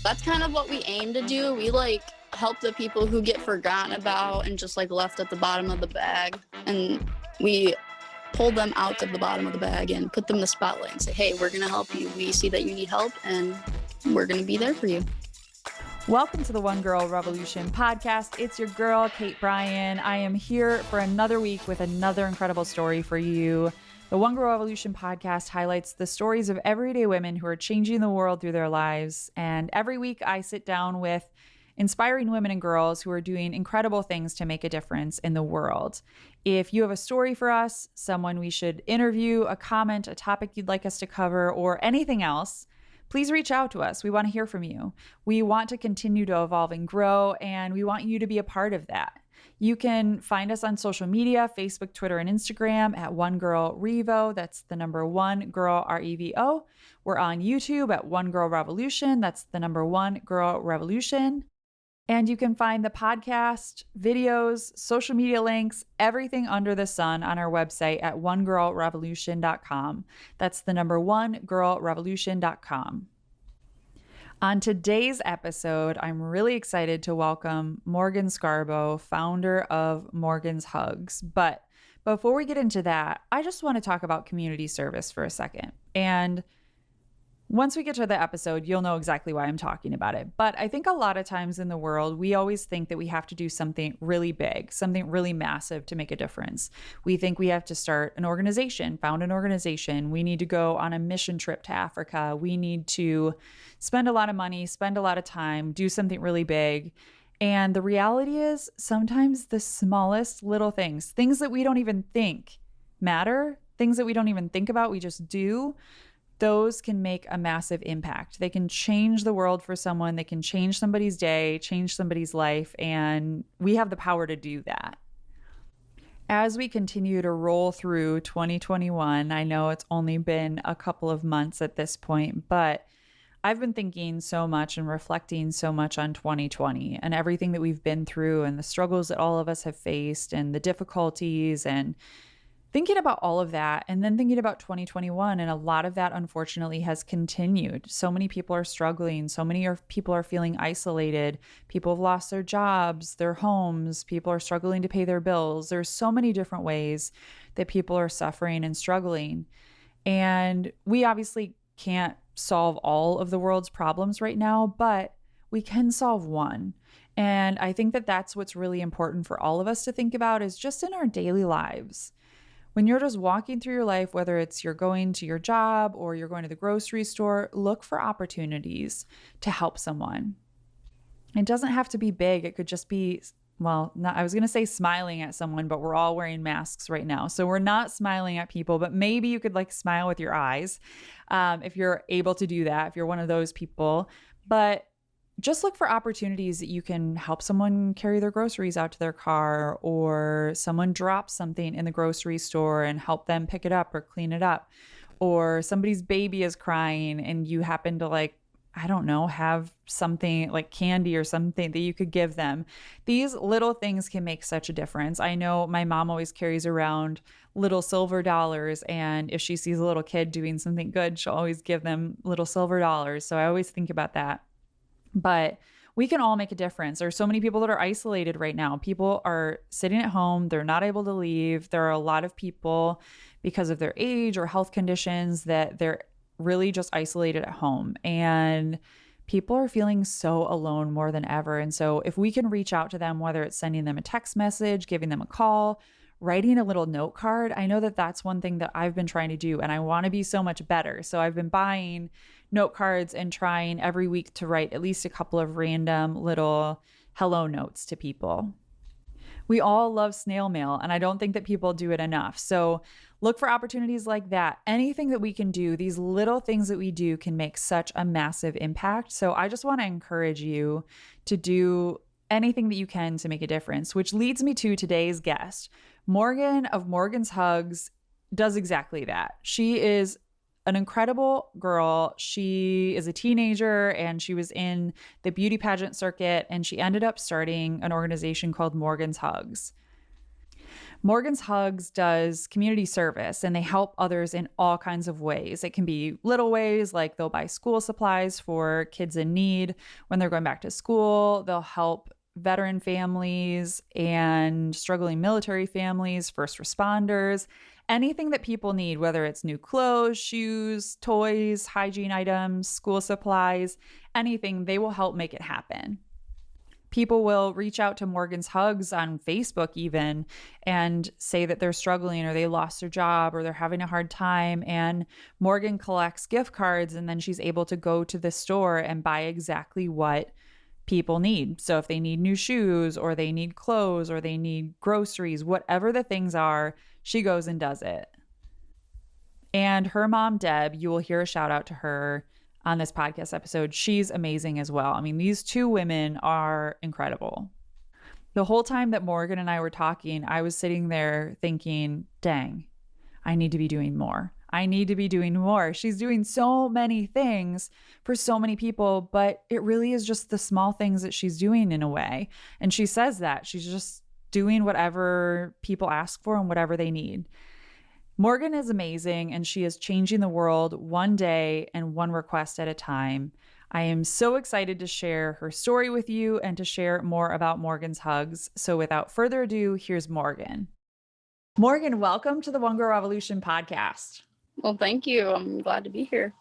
That's kind of what we aim to do. We like help the people who get forgotten about and just like left at the bottom of the bag. And we pull them out of the bottom of the bag and put them in the spotlight and say, hey, we're going to help you. We see that you need help and we're going to be there for you. Welcome to the One Girl Revolution podcast. It's your girl, Kate Bryan. I am here for another week with another incredible story for you. The One Girl Revolution podcast highlights the stories of everyday women who are changing the world through their lives. And every week I sit down with inspiring women and girls who are doing incredible things to make a difference in the world. If you have a story for us, someone we should interview, a comment, a topic you'd like us to cover, or anything else, please reach out to us. We want to hear from you. We want to continue to evolve and grow, and we want you to be a part of that. You can find us on social media, Facebook, Twitter, and Instagram at One Girl Revo. That's the number One Girl REVO. We're on YouTube at One Girl Revolution. That's the number One Girl Revolution. And you can find the podcast, videos, social media links, everything under the sun on our website at onegirlrevolution.com. That's the number onegirlrevolution.com. On today's episode, I'm really excited to welcome Morgan Scarbro, founder of Morgan's Hugs. But before we get into that, I just want to talk about community service for a second. And once we get to the episode, you'll know exactly why I'm talking about it. But I think a lot of times in the world, we always think that we have to do something really big, something really massive to make a difference. We think we have to start an organization, found an organization. We need to go on a mission trip to Africa. We need to spend a lot of money, spend a lot of time, do something really big. And the reality is sometimes the smallest little things that we don't even think matter, things that we don't even think about, we just do. Those can make a massive impact. They can change the world for someone. They can change somebody's day, change somebody's life, and we have the power to do that. As we continue to roll through 2021, I know it's only been a couple of months at this point, but I've been thinking so much and reflecting so much on 2020 and everything that we've been through and the struggles that all of us have faced and the difficulties, and thinking about all of that, and then thinking about 2021, and a lot of that unfortunately has continued. So many people are struggling. So many people are feeling isolated. People have lost their jobs, their homes. People are struggling to pay their bills. There's so many different ways that people are suffering and struggling. And we obviously can't solve all of the world's problems right now, but we can solve one. And I think that that's what's really important for all of us to think about, is just in our daily lives. When you're just walking through your life, whether it's you're going to your job or you're going to the grocery store, look for opportunities to help someone. It doesn't have to be big. It could just be, I was going to say smiling at someone, but we're all wearing masks right now. So we're not smiling at people, but maybe you could smile with your eyes if you're able to do that, if you're one of those people. But just look for opportunities that you can help someone carry their groceries out to their car, or someone drops something in the grocery store and help them pick it up or clean it up, or somebody's baby is crying and you happen to have something like candy or something that you could give them. These little things can make such a difference. I know my mom always carries around little silver dollars, and if she sees a little kid doing something good, she'll always give them little silver dollars. So I always think about that. But we can all make a difference. There's so many people that are isolated right now. People are sitting at home. They're not able to leave. There are a lot of people, because of their age or health conditions, that they're really just isolated at home. And people are feeling so alone more than ever. And so if we can reach out to them, whether it's sending them a text message, giving them a call, writing a little note card, I know that that's one thing that I've been trying to do, and I want to be so much better. So I've been buying note cards and trying every week to write at least a couple of random little hello notes to people. We all love snail mail, and I don't think that people do it enough. So look for opportunities like that. Anything that we can do, these little things that we do, can make such a massive impact. So I just want to encourage you to do anything that you can to make a difference, which leads me to today's guest. Morgan of Morgan's Hugs does exactly that. She is an incredible girl. She is a teenager and she was in the beauty pageant circuit, and she ended up starting an organization called Morgan's Hugs. Morgan's Hugs does community service and they help others in all kinds of ways. It can be little ways like they'll buy school supplies for kids in need when they're going back to school. They'll help veteran families and struggling military families, first responders, anything that people need, whether it's new clothes, shoes, toys, hygiene items, school supplies, anything, they will help make it happen. People will reach out to Morgan's Hugs on Facebook even and say that they're struggling or they lost their job or they're having a hard time. And Morgan collects gift cards and then she's able to go to the store and buy exactly what people need. So if they need new shoes or they need clothes or they need groceries, whatever the things are, she goes and does it. And her mom, Deb, you will hear a shout out to her on this podcast episode. She's amazing as well. I mean, these two women are incredible. The whole time that Morgan and I were talking, I was sitting there thinking, dang, I need to be doing more. I need to be doing more. She's doing so many things for so many people, but it really is just the small things that she's doing in a way. And she says that she's just doing whatever people ask for and whatever they need. Morgan is amazing and she is changing the world one day and one request at a time. I am so excited to share her story with you and to share more about Morgan's Hugs. So without further ado, here's Morgan. Morgan, welcome to the One Girl Revolution podcast. Well, thank you. I'm glad to be here.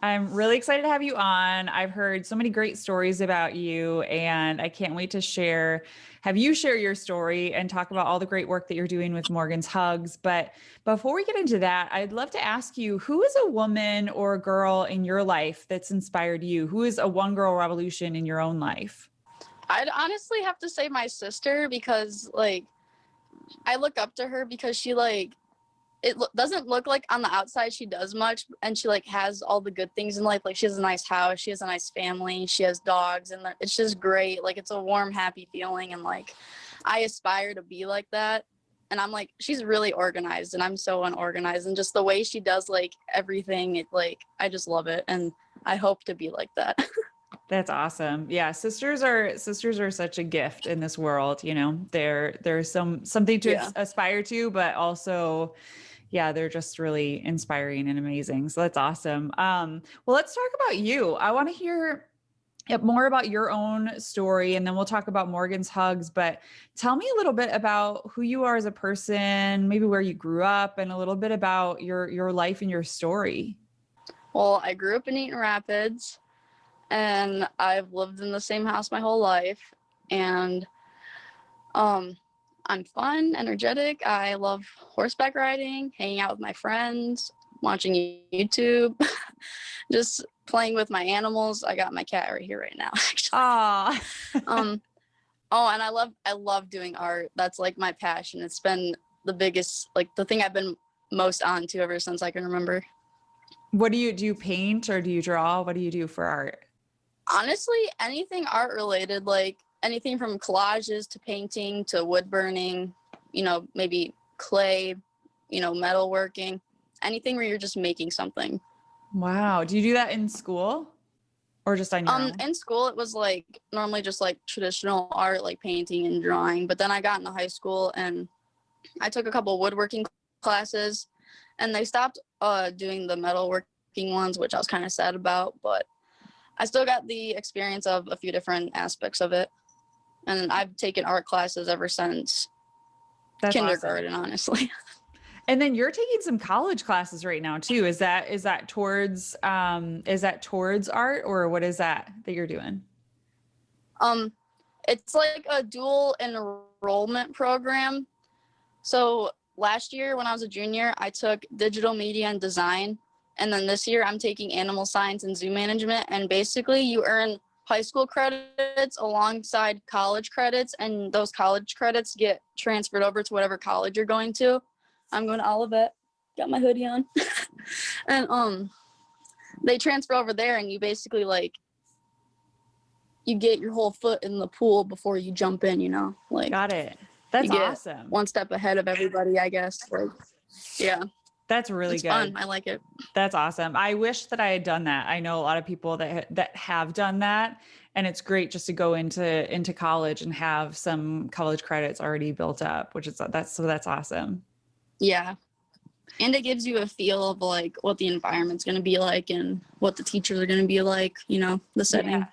I'm really excited to have you on. I've heard so many great stories about you and I can't wait to have you share your story and talk about all the great work that you're doing with Morgan's Hugs. But before we get into that, I'd love to ask you, who is a woman or a girl in your life that's inspired you? Who is a one girl revolution in your own life? I'd honestly have to say my sister because I look up to her because she doesn't look like on the outside she does much, and she has all the good things in life. She has a nice house, she has a nice family, she has dogs, and it's just great. It's a warm, happy feeling, and I aspire to be like that. And I'm she's really organized and I'm so unorganized, and just the way she does everything, I just love it, and I hope to be like that. That's awesome. Yeah, sisters are such a gift in this world. There's something to aspire to, but also yeah, they're just really inspiring and amazing. So that's awesome. Well, let's talk about you. I want to hear more about your own story, and then we'll talk about Morgan's Hugs. But tell me a little bit about who you are as a person, maybe where you grew up, and a little bit about your life and your story. Well, I grew up in Eaton Rapids, and I've lived in the same house my whole life. And I'm fun, energetic. I love horseback riding, hanging out with my friends, watching YouTube, just playing with my animals. I got my cat right here right now, actually. Aww. And I love doing art. That's my passion. It's been the biggest, the thing I've been most on to ever since I can remember. What do you paint or do you draw? What do you do for art? Honestly, anything art related, anything from collages to painting to wood burning, maybe clay, metalworking, anything where you're just making something. Wow. Do you do that in school or just on your own? In school, it was normally just traditional art, painting and drawing. But then I got into high school and I took a couple woodworking classes, and they stopped doing the metalworking ones, which I was kind of sad about, but I still got the experience of a few different aspects of it. And I've taken art classes ever since kindergarten, awesome. Honestly. And then you're taking some college classes right now too. Is that towards art, or what is that you're doing? It's a dual enrollment program. So last year when I was a junior, I took digital media and design. And then this year I'm taking animal science and zoo management. And basically you earn high school credits alongside college credits, and those college credits get transferred over to whatever college you're going to. I'm going to Olivet, got my hoodie on. And they transfer over there, and you basically you get your whole foot in the pool before you jump in, Got it. That's awesome. One step ahead of everybody, I guess. Yeah. That's really It's good. fun. I like it. That's awesome. I wish that I had done that. I know a lot of people that have done that, and it's great just to go into college and have some college credits already built up, which is that's awesome. Yeah. And it gives you a feel of like what the environment's going to be like and what the teachers are going to be like, the setting. Yeah.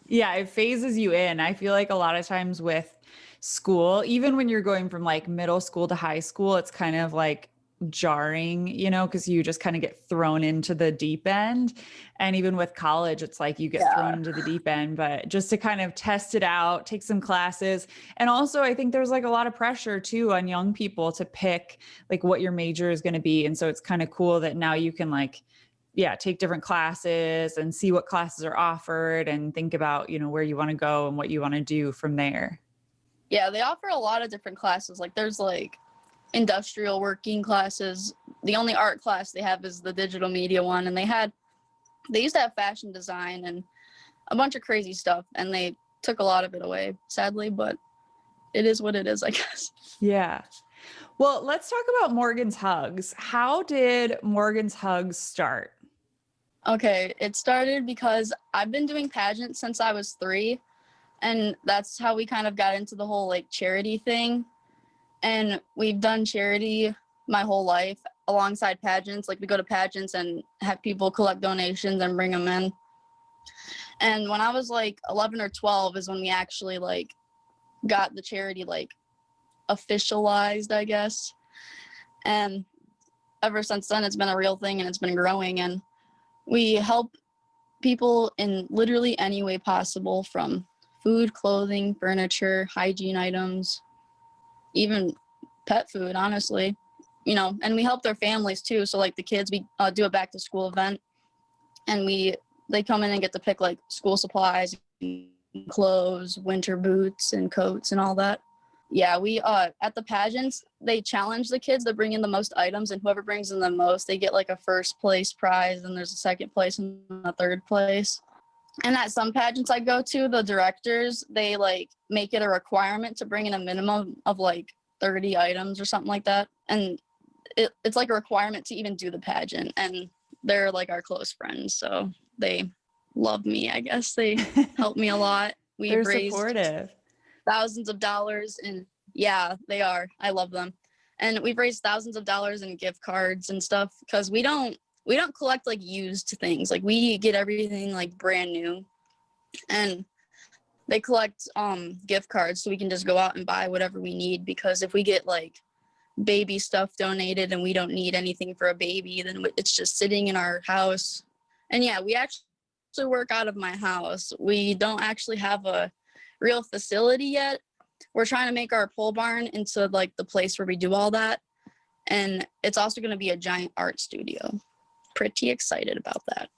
Yeah, it phases you in. I feel like a lot of times with school, even when you're going from like middle school to high school, it's kind of like jarring, because you just kind of get thrown into the deep end. And even with college, it's like you get thrown Yeah. into the deep end, but just to kind of test it out, take some classes. And also, I think there's like a lot of pressure too on young people to pick like what your major is going to be. And so it's kind of cool that now you can like, yeah, take different classes and see what classes are offered and think about, where you want to go and what you want to do from there. Yeah, they offer a lot of different classes. Like there's like industrial working classes. The only art class they have is the digital media one, and they used to have fashion design and a bunch of crazy stuff, and they took a lot of it away, sadly, but it is what it is, I guess. Yeah. Well, let's talk about Morgan's Hugs. How did Morgan's Hugs start? Okay, it started because I've been doing pageants since I was 3, and that's how we kind of got into the whole like charity thing. And we've done charity my whole life alongside pageants. Like we go to pageants and have people collect donations and bring them in. And when I was like 11 or 12 is when we actually like got the charity like officialized, I guess. And ever since then, it's been a real thing and it's been growing. And we help people in literally any way possible, from food, clothing, furniture, hygiene items, even pet food, honestly, and we help their families too. So like the kids, we do a back to school event, and they come in and get to pick like school supplies, clothes, winter boots and coats and all that. Yeah, we at the pageants, they challenge the kids to bring in the most items, and whoever brings in the most, they get like a first place prize, and there's a second place and a third place. And at some pageants I go to, the directors, they like make it a requirement to bring in a minimum of like 30 items or something like that. And it's like a requirement to even do the pageant. And they're like our close friends, so they love me, I guess. They help me a lot. They're We've raised supportive. thousands of dollars, and yeah, they are. I love them. And we've raised thousands of dollars in gift cards and stuff, because we don't collect like used things. Like we get everything like brand new, and they collect gift cards so we can just go out and buy whatever we need, because if we get like baby stuff donated and we don't need anything for a baby, then it's just sitting in our house. And yeah, we actually work out of my house. We don't actually have a real facility yet. We're trying to make our pole barn into like the place where we do all that, and it's also going to be a giant art studio. Pretty excited about that.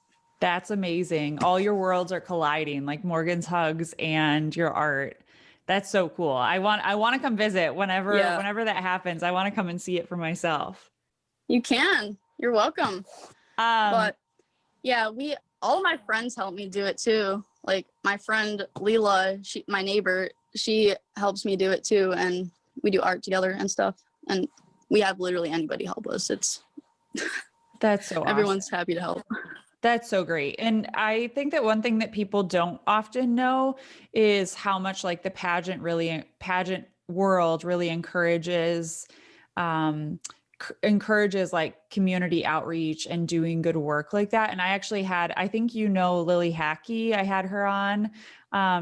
That's amazing. All your worlds are colliding, like Morgan's Hugs and your art. That's so cool. I want to come visit whenever that happens. I want to come and see it for myself. You can. You're welcome. Um, But yeah, all of my friends help me do it too. Like my friend Leela, my neighbor, she helps me do it too, and we do art together and stuff. And we have literally anybody help us. that's so awesome. Everyone's happy to help. That's so great. And I think that one thing that people don't often know is how much like the pageant world really encourages like community outreach and doing good work like that. And I actually I think Lily Hackey, I had her on.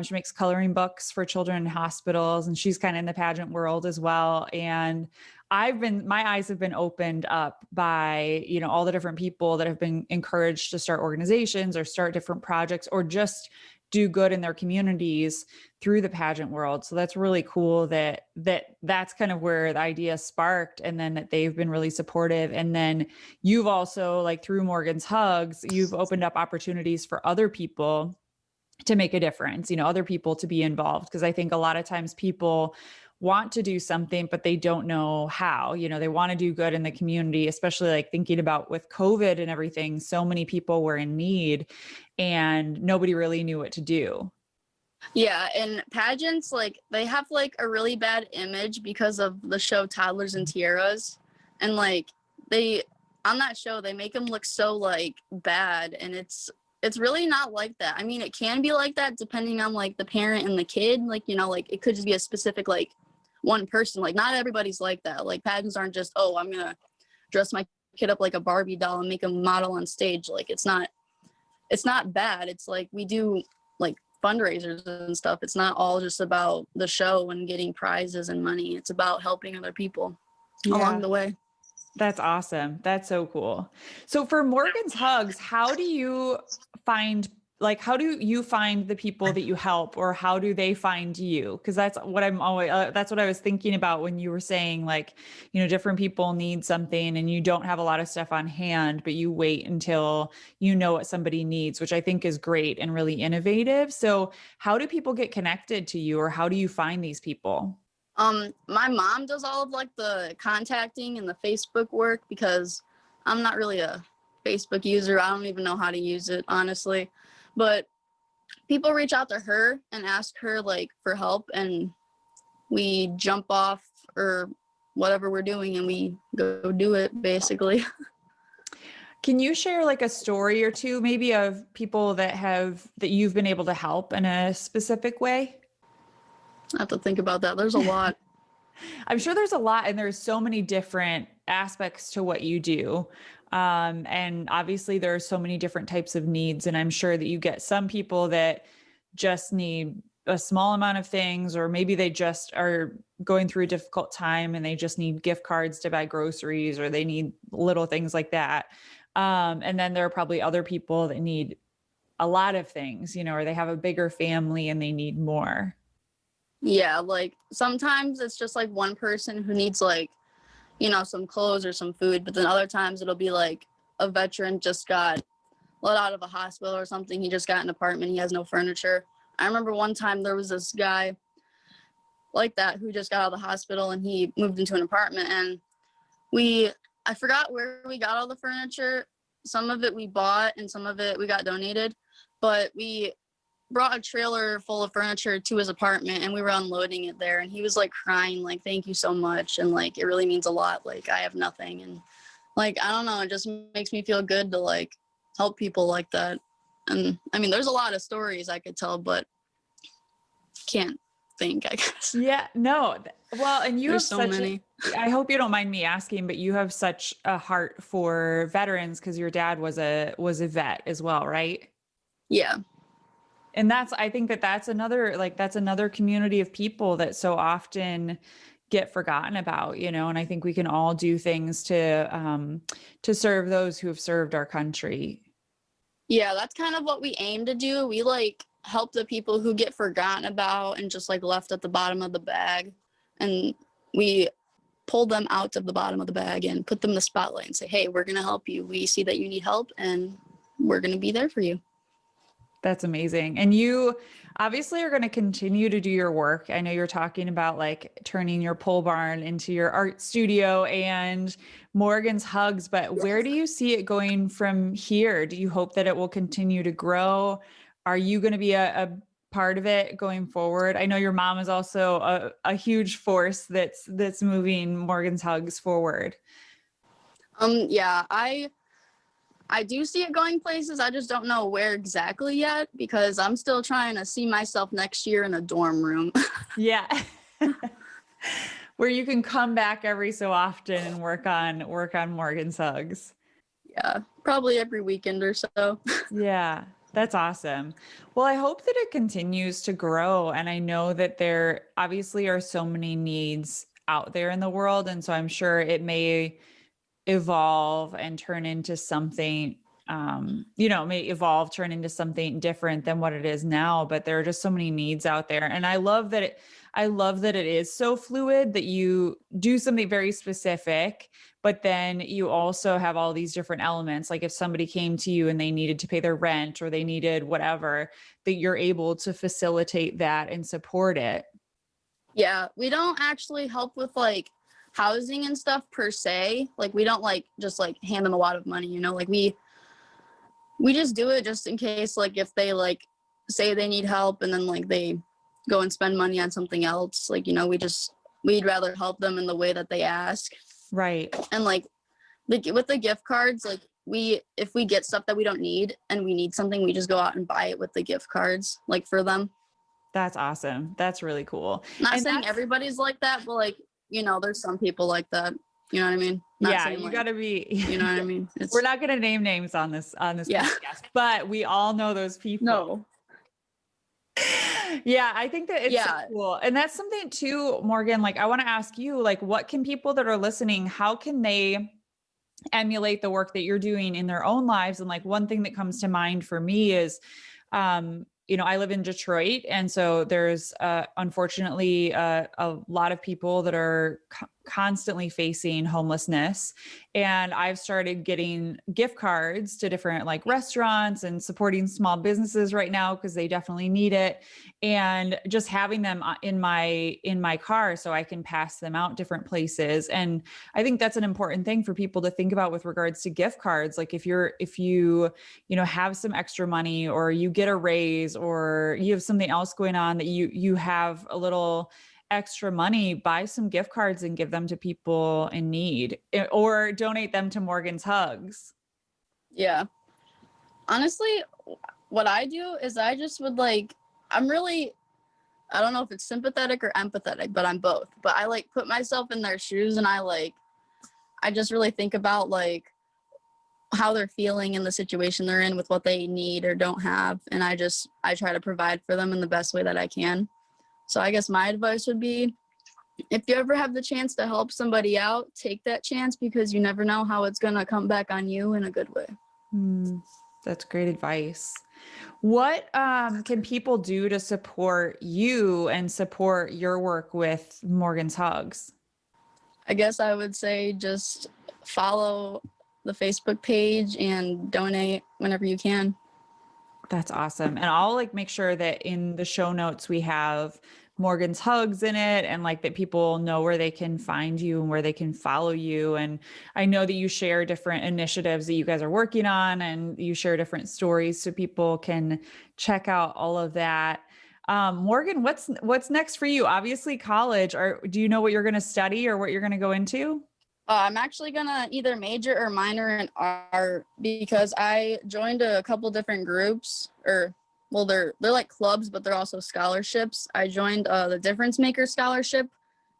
She makes coloring books for children in hospitals, and she's kind of in the pageant world as well. And my eyes have been opened up by, all the different people that have been encouraged to start organizations or start different projects or just do good in their communities through the pageant world. So that's really cool that's kind of where the idea sparked, and then that they've been really supportive. And then you've also, like through Morgan's Hugs, you've opened up opportunities for other people to make a difference, other people to be involved. Because I think a lot of times people want to do something, but they don't know how. They want to do good in the community, especially like thinking about with COVID and everything, so many people were in need and nobody really knew what to do. Yeah, and pageants, like they have like a really bad image because of the show Toddlers and Tiaras. And like on that show, they make him look so like bad, and it's really not like that. I mean, it can be like that depending on like the parent and the kid. Like, you know, like it could just be a specific like one person. Like not everybody's like that. Like pageants aren't just, oh, I'm gonna dress my kid up like a Barbie doll and make him model on stage. Like it's not bad. It's like we do like fundraisers and stuff. It's not all just about the show and getting prizes and money. It's about helping other people along the way. That's awesome. That's so cool. So for Morgan's Hugs, how do you find the people that you help, or how do they find you? Because that's what that's what I was thinking about when you were saying, like, you know, different people need something and you don't have a lot of stuff on hand, but you wait until you know what somebody needs, which I think is great and really innovative. So how do people get connected to you, or how do you find these people? My mom does all of like the contacting and the Facebook work because I'm not really a Facebook user. I don't even know how to use it, honestly. But people reach out to her and ask her like for help, and we jump off or whatever we're doing and we go do it basically. Can you share like a story or two maybe of people that you've been able to help in a specific way? I have to think about that. There's a lot. I'm sure there's a lot, and there's so many different aspects to what you do. And obviously there are so many different types of needs. And I'm sure that you get some people that just need a small amount of things, or maybe they just are going through a difficult time and they just need gift cards to buy groceries, or they need little things like that. And then there are probably other people that need a lot of things, you know, or they have a bigger family and they need more. Yeah, like sometimes it's just like one person who needs like, you know, some clothes or some food, but then other times it'll be like a veteran just got let out of a hospital or something. He just got an apartment. He has no furniture. I remember one time there was this guy like that who just got out of the hospital and he moved into an apartment, and I forgot where we got all the furniture. Some of it we bought and some of it we got donated, but we brought a trailer full of furniture to his apartment and we were unloading it there, and he was like crying, like, thank you so much, and like it really means a lot, like I have nothing. And like I don't know, it just makes me feel good to like help people like that. And I mean there's a lot of stories I could tell, but can't think, I guess. Yeah, no. Well, and you There's have so such many. I hope you don't mind me asking, but you have such a heart for veterans because your dad was a vet as well, right? Yeah. And I think that's another community of people that so often get forgotten about, you know, and I think we can all do things to serve those who have served our country. Yeah, that's kind of what we aim to do. We like help the people who get forgotten about and just like left at the bottom of the bag. And we pull them out of the bottom of the bag and put them in the spotlight and say, hey, we're going to help you. We see that you need help and we're going to be there for you. That's amazing. And you obviously are going to continue to do your work. I know you're talking about like turning your pole barn into your art studio and Morgan's Hugs, but where do you see it going from here? Do you hope that it will continue to grow? Are you going to be a part of it going forward? I know your mom is also a huge force that's moving Morgan's Hugs forward. Yeah, I do see it going places. I just don't know where exactly yet because I'm still trying to see myself next year in a dorm room. Yeah. Where you can come back every so often and work on Morgan's Hugs. Yeah, probably every weekend or so. Yeah, that's awesome. Well, I hope that it continues to grow. And I know that there obviously are so many needs out there in the world. And so I'm sure it may evolve and turn into something, may evolve, turn into something different than what it is now. But there are just so many needs out there. And I love that it is so fluid, that you do something very specific, but then you also have all these different elements. Like if somebody came to you and they needed to pay their rent or they needed whatever, that you're able to facilitate that and support it. Yeah, we don't actually help with like housing and stuff per se. Like we don't like just like hand them a lot of money, you know, like we just do it just in case, like if they like say they need help and then like they go and spend money on something else, like, you know, we'd rather help them in the way that they ask. Right. And like with the gift cards, like if we get stuff that we don't need and we need something, we just go out and buy it with the gift cards, like for them. That's awesome. That's really cool. Not And saying everybody's like that, but like, there's some people like that. You know what I mean? Not saying, you like, gotta be, you know what I mean? We're not going to name names on this Yeah. podcast, but we all know those people. No. Yeah, I think that it's so cool. And that's something too, Morgan, like I want to ask you, like, what can people that are listening, how can they emulate the work that you're doing in their own lives? And like one thing that comes to mind for me is, I live in Detroit. And so there's unfortunately a lot of people that are constantly facing homelessness. And I've started getting gift cards to different like restaurants and supporting small businesses right now because they definitely need it. And just having them in my car so I can pass them out different places. And I think that's an important thing for people to think about with regards to gift cards. Like if you have some extra money or you get a raise or you have something else going on that you have a little extra money, buy some gift cards and give them to people in need or donate them to Morgan's Hugs. Yeah. Honestly, what I do is I just would like, I don't know if it's sympathetic or empathetic, but I'm both. But I like put myself in their shoes and I just really think about like how they're feeling in the situation they're in with what they need or don't have. And I try to provide for them in the best way that I can. So I guess my advice would be, if you ever have the chance to help somebody out, take that chance because you never know how it's going to come back on you in a good way. That's great advice. What can people do to support you and support your work with Morgan's Hugs? I guess I would say just follow the Facebook page and donate whenever you can. That's awesome. And I'll like make sure that in the show notes we have Morgan's Hugs in it and like that people know where they can find you and where they can follow you. And I know that you share different initiatives that you guys are working on and you share different stories so people can check out all of that. Morgan, what's next for you? Obviously college, or do you know what you're going to study or what you're going to go into? I'm actually going to either major or minor in art because I joined a couple different groups they're like clubs, but they're also scholarships. I joined the Difference Maker Scholarship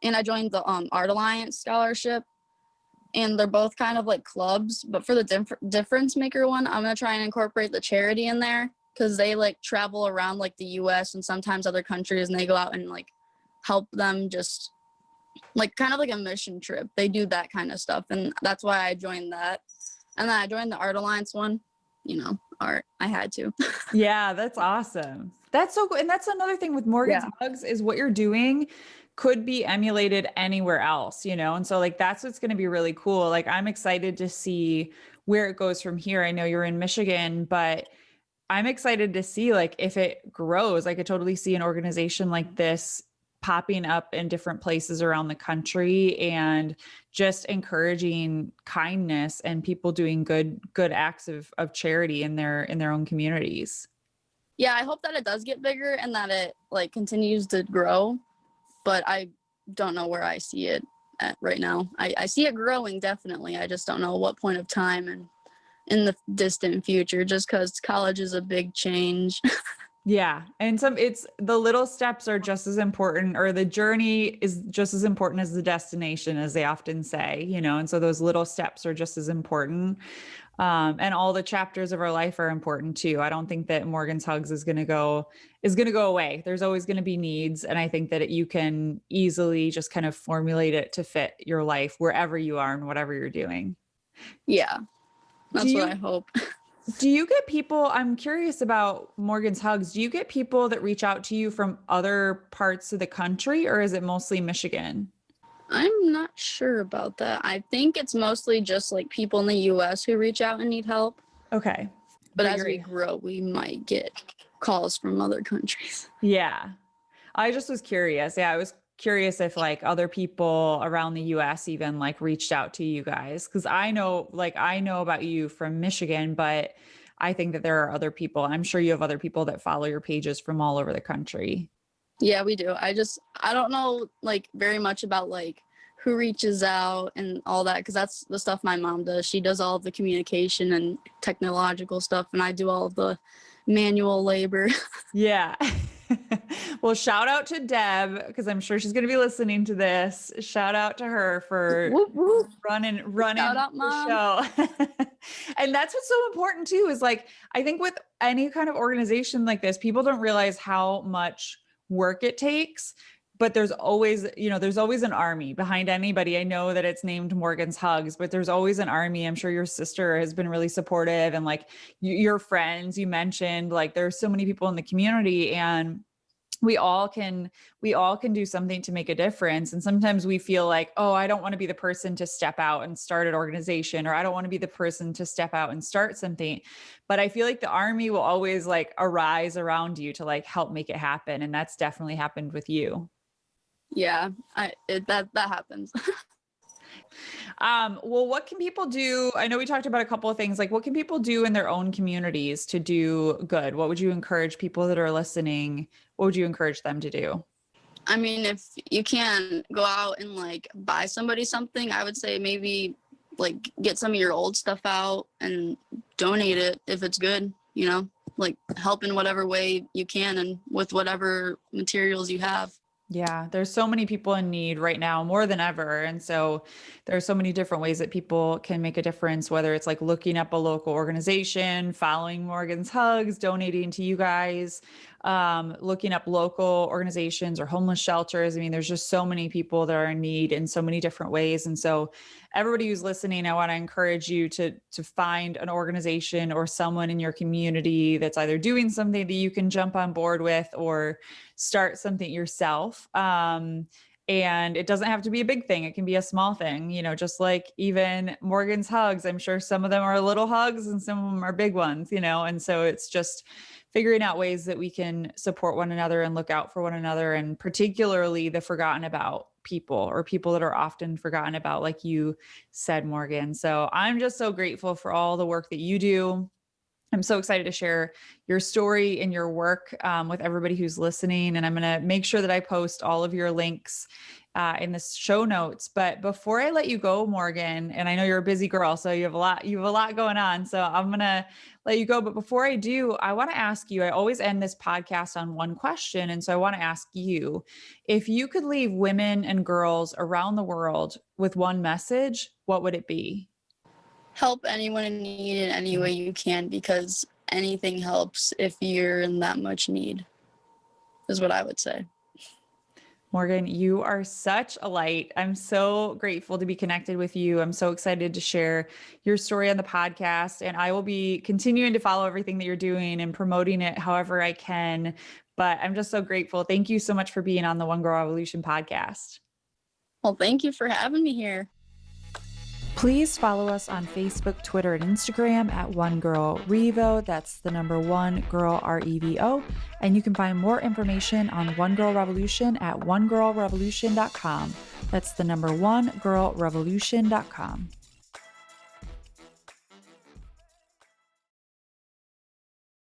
and I joined the Art Alliance Scholarship. And they're both kind of like clubs, but for the Difference Maker one, I'm going to try and incorporate the charity in there because they like travel around like the US and sometimes other countries and they go out and like help them just like kind of like a mission trip. They do that kind of stuff. And that's why I joined that. And then I joined the Art Alliance one, art. I had to. Yeah, that's awesome. That's so cool. And that's another thing with Morgan's Hugs is what you're doing could be emulated anywhere else, And so like, that's what's going to be really cool. Like, I'm excited to see where it goes from here. I know you're in Michigan, but I'm excited to see like if it grows. I could totally see an organization like this popping up in different places around the country and just encouraging kindness and people doing good acts of charity in their own communities. Yeah, I hope that it does get bigger and that it like continues to grow, but I don't know where I see it at right now. I see it growing, definitely. I just don't know what point of time and in the distant future, just because college is a big change. Yeah. And it's the little steps are just as important, or the journey is just as important as the destination, as they often say, and so those little steps are just as important. And all the chapters of our life are important too. I don't think that Morgan's Hugs is going to go away. There's always going to be needs. And I think that you can easily just kind of formulate it to fit your life wherever you are and whatever you're doing. Yeah. That's what I hope. Do you get people, I'm curious about Morgan's Hugs, do you get people that reach out to you from other parts of the country, or is it mostly Michigan? I'm not sure about that. I think it's mostly just like people in the US who reach out and need help. Okay. But as we grow, we might get calls from other countries. Yeah. I just was curious. Yeah, I was curious if like other people around the US even like reached out to you guys. Cause I know about you from Michigan, but I think that there are other people. I'm sure you have other people that follow your pages from all over the country. Yeah, we do. I don't know like very much about like who reaches out and all that, because that's the stuff my mom does. She does all of the communication and technological stuff, and I do all of the manual labor. Yeah. Well, shout out to Deb, because I'm sure she's going to be listening to this. Shout out to her for Whoop, whoop. running Shout out, the Mom. show. And that's what's so important too, is like, I think with any kind of organization like this, people don't realize how much work it takes. But there's always an army behind anybody. I know that it's named Morgan's Hugs, but there's always an army. I'm sure your sister has been really supportive, and like your friends you mentioned, like there's so many people in the community, and we all can do something to make a difference. And sometimes we feel like, oh, I don't want to be the person to step out and start an organization, or I don't want to be the person to step out and start something. But I feel like the army will always like arise around you to like help make it happen. And that's definitely happened with you. Yeah, that happens. Well, what can people do? I know we talked about a couple of things, like what can people do in their own communities to do good? What would you encourage people that are listening? What would you encourage them to do? I mean, if you can go out and like buy somebody something, I would say maybe like get some of your old stuff out and donate it if it's good, like help in whatever way you can and with whatever materials you have. Yeah, there's so many people in need right now, more than ever. And so there's so many different ways that people can make a difference, whether it's like looking up a local organization, following Morgan's Hugs, donating to you guys, looking up local organizations or homeless shelters. I mean, there's just so many people that are in need in so many different ways. And so everybody who's listening, I want to encourage you to find an organization or someone in your community that's either doing something that you can jump on board with or start something yourself. And it doesn't have to be a big thing. It can be a small thing, just like even Morgan's Hugs. I'm sure some of them are little hugs and some of them are big ones, and so it's just figuring out ways that we can support one another and look out for one another, and particularly the forgotten about people or people that are often forgotten about, like you said, Morgan. So I'm just so grateful for all the work that you do. I'm so excited to share your story and your work with everybody who's listening. And I'm going to make sure that I post all of your links in the show notes. But before I let you go, Morgan, and I know you're a busy girl, so you have a lot going on. So I'm going to let you go. But before I do, I want to ask you, I always end this podcast on one question. And so I want to ask you, if you could leave women and girls around the world with one message, what would it be? Help anyone in need in any way you can, because anything helps if you're in that much need, is what I would say. Morgan, you are such a light. I'm so grateful to be connected with you. I'm so excited to share your story on the podcast, and I will be continuing to follow everything that you're doing and promoting it however I can. But I'm just so grateful. Thank you so much for being on the One Girl Revolution podcast. Well, thank you for having me here. Please follow us on Facebook, Twitter, and Instagram at One Girl Revo. That's the number one girl REVO. And you can find more information on One Girl Revolution at onegirlrevolution.com. That's the number one girlrevolution.com.